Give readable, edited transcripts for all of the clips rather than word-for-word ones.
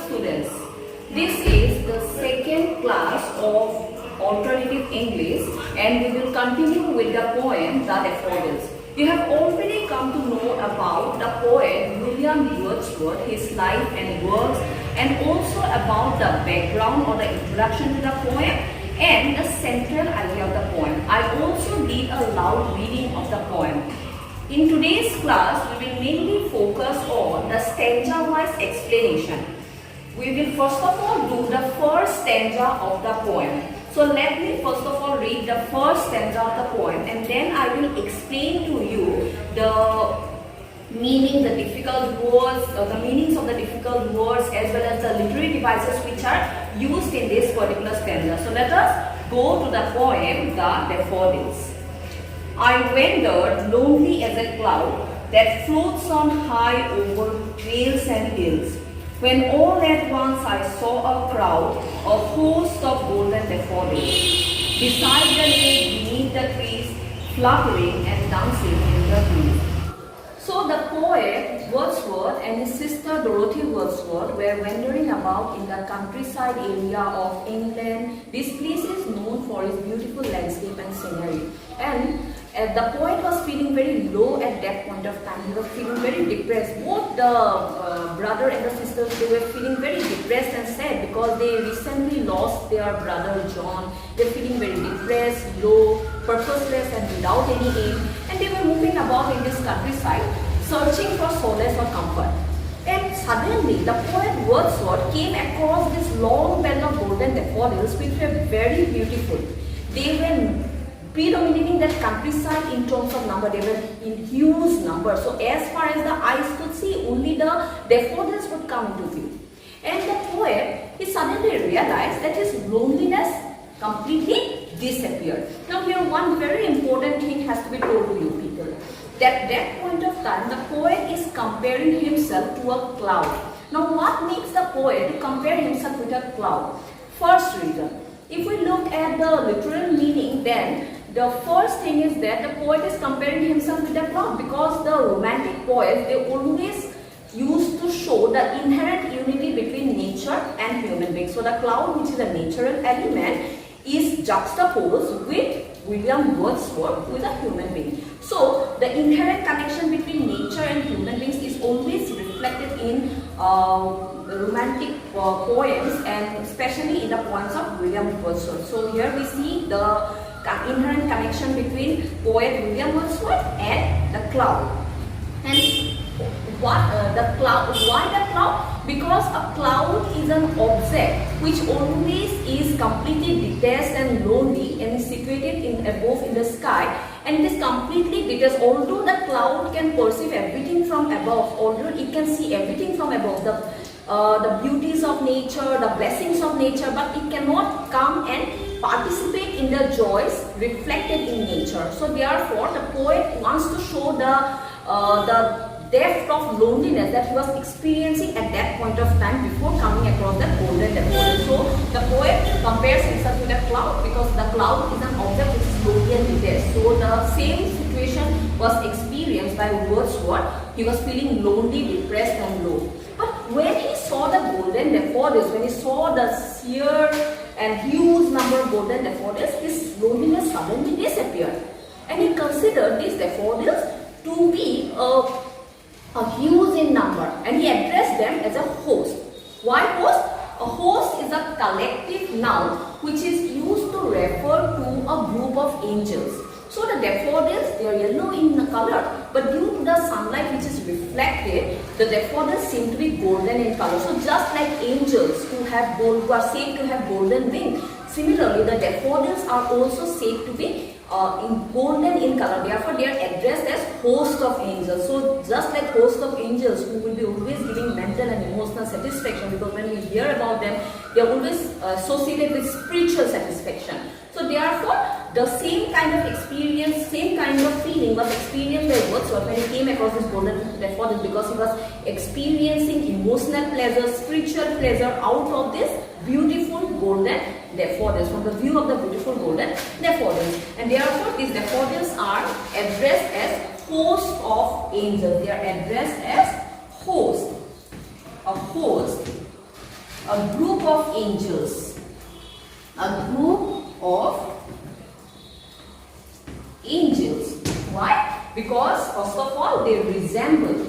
students. This is the second class of alternative English and we will continue with the poem The Daffodils. You have already come to know about the poet William Wordsworth, his life and works, and also about the background or the introduction to the poem and the central idea of the poem. I also did a loud reading of the poem. In today's class, we will mainly focus on the stanza-wise explanation. We will first of all do the first stanza of the poem. So let me first of all read the first stanza of the poem and then I will explain to you the meaning, the difficult words, the meanings of the difficult words as well as the literary devices which are used in this particular stanza. So let us go to the poem The Daffodils. I wandered lonely as a cloud that floats on high over vales and hills, when all at once I saw a crowd, a host of golden daffodils, beside the lake, beneath the trees, fluttering and dancing in the breeze. So the poet Wordsworth and his sister Dorothy Wordsworth were wandering about in the countryside area of England. This place is known for its beautiful landscape and scenery. And the poet was feeling very low at that point of time. He was feeling very depressed. Both the brother and the sisters, they were feeling very depressed and sad because they recently lost their brother John. They were feeling very depressed, low, purposeless and without any aim. And they were moving about in this countryside, searching for solace or comfort. And suddenly, the poet Wordsworth came across this long band of golden daffodils which were very beautiful. They were predominating that countryside in terms of number. They were in huge number. So as far as the eyes could see, only the daffodils would come into view. And the poet, he suddenly realized that his loneliness completely disappeared. Now here one very important thing has to be told to you people. At that point of time, the poet is comparing himself to a cloud. Now what makes the poet to compare himself with a cloud? First reason, if we look at the literal meaning, then the first thing is that the poet is comparing himself with a cloud because the romantic poets, they always used to show the inherent unity between nature and human beings. So the cloud, which is a natural element, is juxtaposed with William Wordsworth, who is a human being. So the inherent connection between nature and human beings is always reflected in romantic poems and especially in the poems of William Wordsworth. So here we see the inherent connection between poet William Wordsworth and the cloud. And why the cloud? Because a cloud is an object which always is completely detached and lonely and is situated above in the sky, and it is completely detached. Although the cloud can perceive everything from above, although it can see everything from above, the beauties of nature, the blessings of nature, but it cannot come and participate in the joys reflected in nature. So therefore the poet wants to show the depth of loneliness that he was experiencing at that point of time before coming across the golden daffodil. So the poet compares himself with a cloud because the cloud is an object which is lonely and detached. So the same situation was experienced by Wordsworth. He was feeling lonely, depressed and low. But when he saw the golden daffodils, when he saw the sheer and huge number of golden daffodils, his loneliness suddenly disappeared. And he considered these daffodils to be a huge in number, and he addressed them as a host. Why host? A host is a collective noun which is used to refer to a group of angels. So the daffodils, they are yellow in color, but due to the sunlight which is reflected, the daffodils seem to be golden in color. So just like angels who are said to have golden wings, similarly the daffodils are also said to be golden in color. Therefore they are addressed as host of angels. So just like host of angels who will be always giving mental and emotional satisfaction, because when we hear about them, they are always associated with spiritual satisfaction. So therefore the same kind of experience, same kind of feeling was experienced by Wordsworth when he came across this golden daffodil, because he was experiencing emotional pleasure, spiritual pleasure out of this beautiful golden daffodils, from the view of the beautiful golden daffodils. And therefore these daffodils are addressed as host of angels. They are addressed as host, a host A group of angels. A group of angels. Why? Because first of all they resemble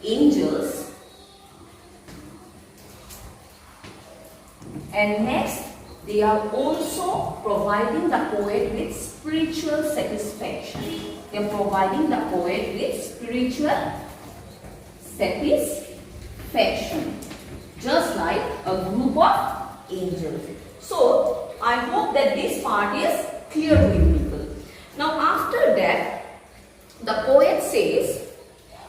angels, and next they are also providing the poet with spiritual satisfaction. They are providing the poet with spiritual satisfaction, just like a group of angels. So I hope that this part is clear with people. Now after that, the poet says,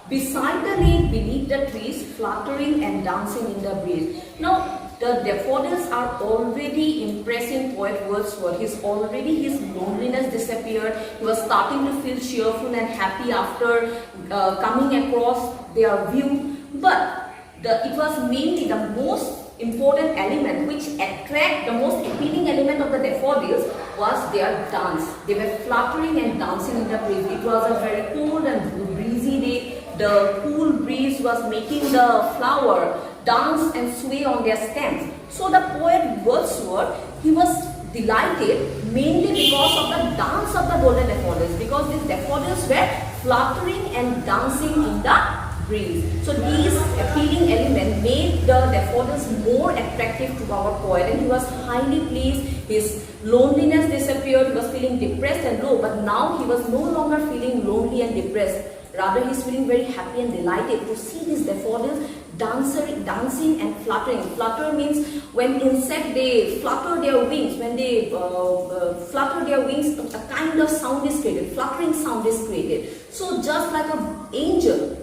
beside the lake, beneath the trees, fluttering and dancing in the breeze. Now the daffodils are already impressing poet Wordsworth. His loneliness disappeared. He was starting to feel cheerful and happy after coming across their view. But it was mainly the most important element which the most appealing element of the daffodils was their dance. They were fluttering and dancing in the breeze. It was a very cold and breezy day. The cool breeze was making the flower dance and sway on their stems. So the poet Wordsworth, he was delighted mainly because of the dance of the golden daffodils, because these daffodils were fluttering and dancing in the breeze. So these appealing elements made the daffodils more attractive to our poet, and he was highly pleased. His loneliness disappeared. He was feeling depressed and low, but now he was no longer feeling lonely and depressed. Rather, he is feeling very happy and delighted to see these daffodils dancing and fluttering. Flutter means when insect they flutter their wings. When they flutter their wings, a kind of sound is created. Fluttering sound is created. So just like an angel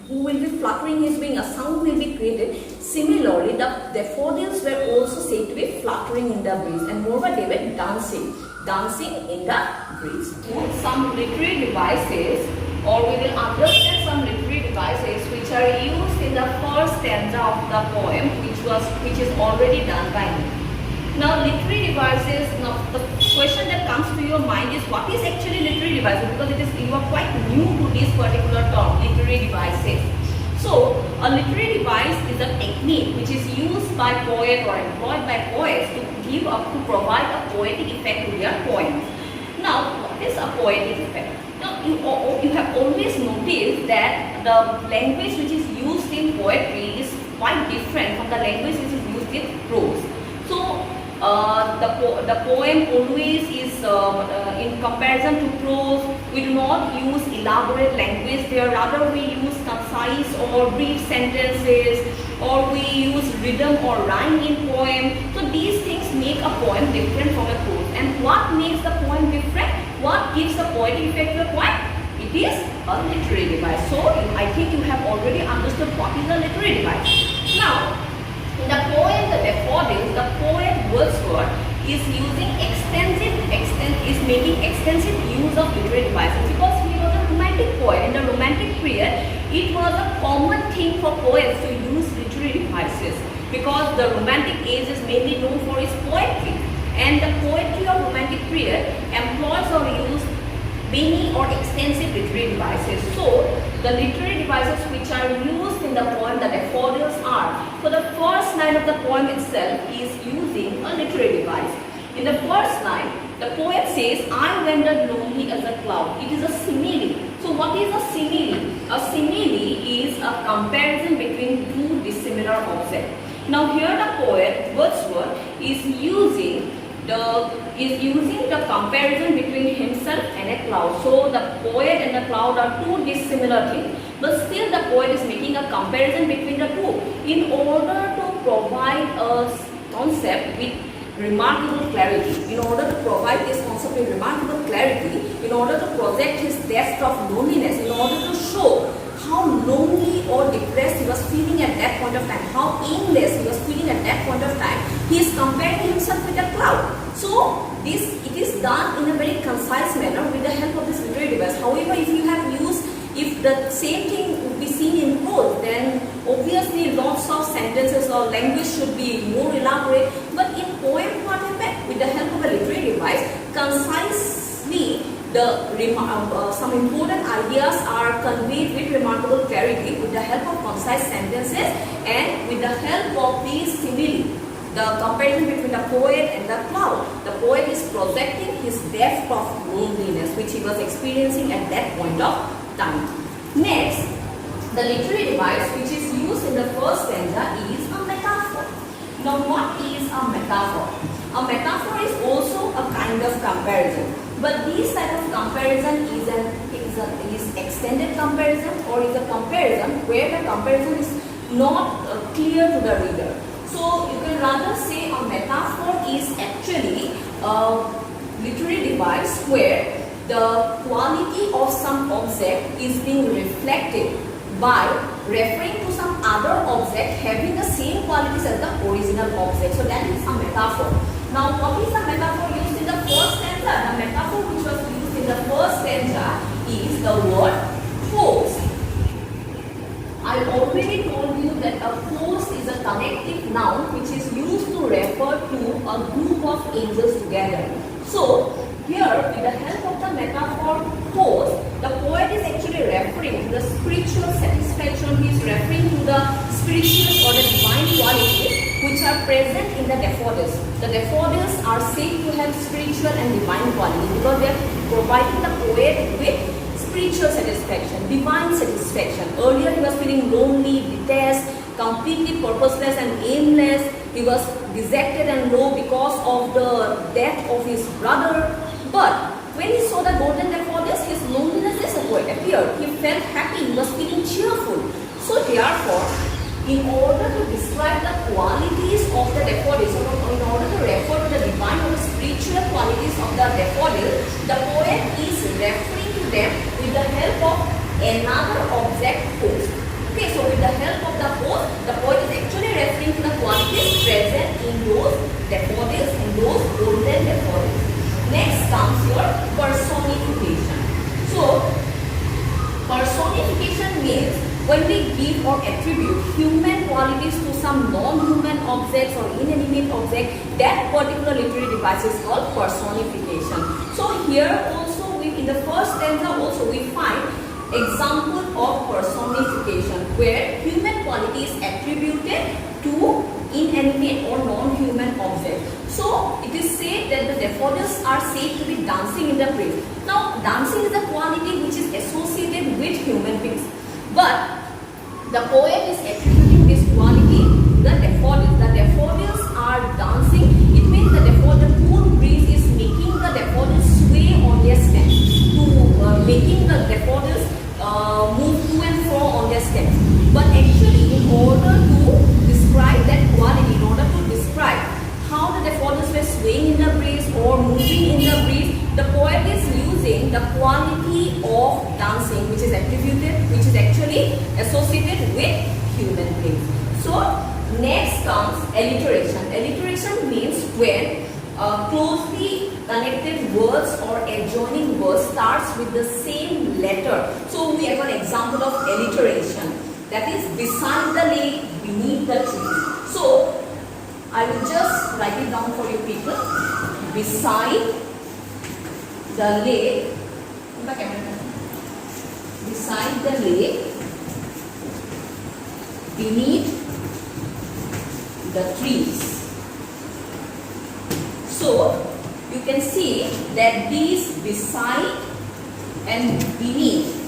who will be fluttering his wing, a sound will be created. Similarly, the daffodils were also said to be fluttering in the breeze, and moreover they were dancing in the breeze. Some literary devices, or we will understand some literary devices which are used in the first stanza of the poem, which is already done by me. Now literary devices, now the question that comes to your mind is, what is actually literary devices? Because you are quite new to this particular term, literary devices. So a literary device is a technique which is used by poets or employed by poets to provide a poetic effect to their poems. Now what is a poetic effect? Now you have always noticed that the language which is used in poetry is quite different from the language which is used in prose. So the poem always is in comparison to prose. We do not use elaborate language there. Rather, we use concise or brief sentences, or we use rhythm or rhyme in poem. So these things make a poem different from a prose. And what makes the poem different? What gives the poetic effect to a poem? It is a literary device. So I think you have already understood what is a literary device. Now, in the poem The Daffodils, the poet Wordsworth is making extensive use of literary devices, because he was a romantic poet. In the romantic period, it was a common thing for poets to use literary devices, because the romantic age is mainly known for its poetry, and the poetry of romantic period employs or uses many or extensive literary devices. So the literary devices which are used in the poem The Daffodils are, for the first line of the poem itself is using a literary device. In the first line, the poet says, I wandered lonely as a cloud. It is a simile. So what is a simile? A simile is a comparison between two dissimilar objects. Now here the poet Wordsworth is using the comparison between himself and a cloud. So the poet and the cloud are two dissimilar things, but still the poet is making a comparison between the two in order to provide a concept with remarkable clarity. In order to provide this concept with remarkable clarity, in order to project his depth of loneliness, in order to show how lonely or depressed he was feeling at that point of time, how aimless he was feeling at that point of time, he is comparing himself with a cloud. So it is done in a very concise manner with the help of this literary device. However, if the same thing would be seen in prose, then obviously lots of sentences or language should be more elaborate. But in poem, what happened? With the help of a literary device, concisely some important ideas are conveyed with remarkable clarity with the help of concise sentences and with the help of these simile. The comparison between the poet and the cloud. The poet is projecting his depth of loneliness which he was experiencing at that point of time. Next, the literary device which is used in the first stanza is a metaphor. Now what is a metaphor? A metaphor is also a kind of comparison. But this type of comparison is extended comparison or is a comparison where the comparison is not clear to the reader. So you can rather say a metaphor is actually a literary device where the quality of some object is being reflected by referring to some other object having the same qualities as the original object. So that is a metaphor. Now what is the metaphor used in the first stanza? The metaphor which was used in the first stanza is the word pose. I already told you that a pose is a connective noun which is used to refer to a group of angels together. So here with the help of the metaphor pose, the poet is actually referring to the spiritual satisfaction. He is referring to the spiritual or the divine qualities which are present in the daffodils. The daffodils are said to have spiritual and divine qualities because they are providing the poet with spiritual satisfaction, divine satisfaction. Earlier he was feeling lonely, detached, completely purposeless and aimless. He was dejected and low because of the death of his brother. But when he saw the golden daffodils, his loneliness disappeared. He felt happy, he was feeling cheerful. So therefore, in order to describe the qualities of the daffodils, or in order to refer to the divine or the spiritual qualities of the daffodil, the poet is referring to them with the help of another object pose. Okay, so with the help of the pose, the poet is actually referring to the qualities present in those daffodils, in those golden daffodils. Next comes your personification. So, personification means when we give or attribute human qualities to some non-human objects or inanimate object, that particular literary device is called personification. So here also, in the first stanza also we find example of personification where human quality is attributed to inanimate or non-human object. So it is said that the daffodils are said to be dancing in the breeze. Now dancing is a quality which is associated with human beings. But the poet is attributing this quality to the daffodils. The daffodils are dancing. It means the cool breeze is making the daffodils sway on their stems, making the daffodils move to and fro on their stems. But actually, in order to describe that quality, in order to describe how the daffodils were swaying in the breeze or moving in the breeze, the poet is using the quality of dancing which is attributed, which is actually associated with human beings. So next comes alliteration. Alliteration means when closely connected words or adjoining words starts with the same letter. So we have an example of alliteration, that is beside the lake, beneath the trees. So I will just write it down for you people. Beside the lake, beside the lake, beneath the trees. So you can see that these beside and beneath,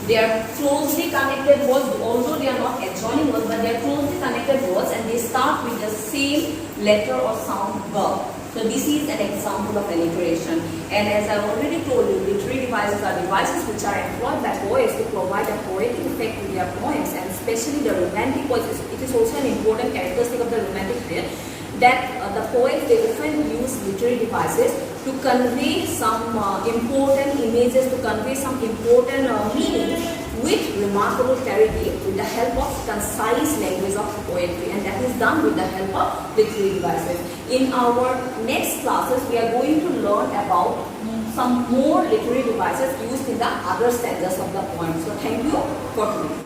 they are closely connected words, although they are not adjoining words, but they are closely connected words and they start with the same letter or sound verb. So this is an example of alliteration. And as I already told you, literary devices are devices which are employed by poets to provide a poetic effect to their poems, and especially the romantic poets. It is also an important characteristic of the romantic period that the poets, they often use literary devices to convey some important images, to convey some important meaning with remarkable clarity with the help of concise language of poetry, and that is done with the help of literary devices. In our next classes, we are going to learn about some more literary devices used in the other stanzas of the poem. So thank you for today.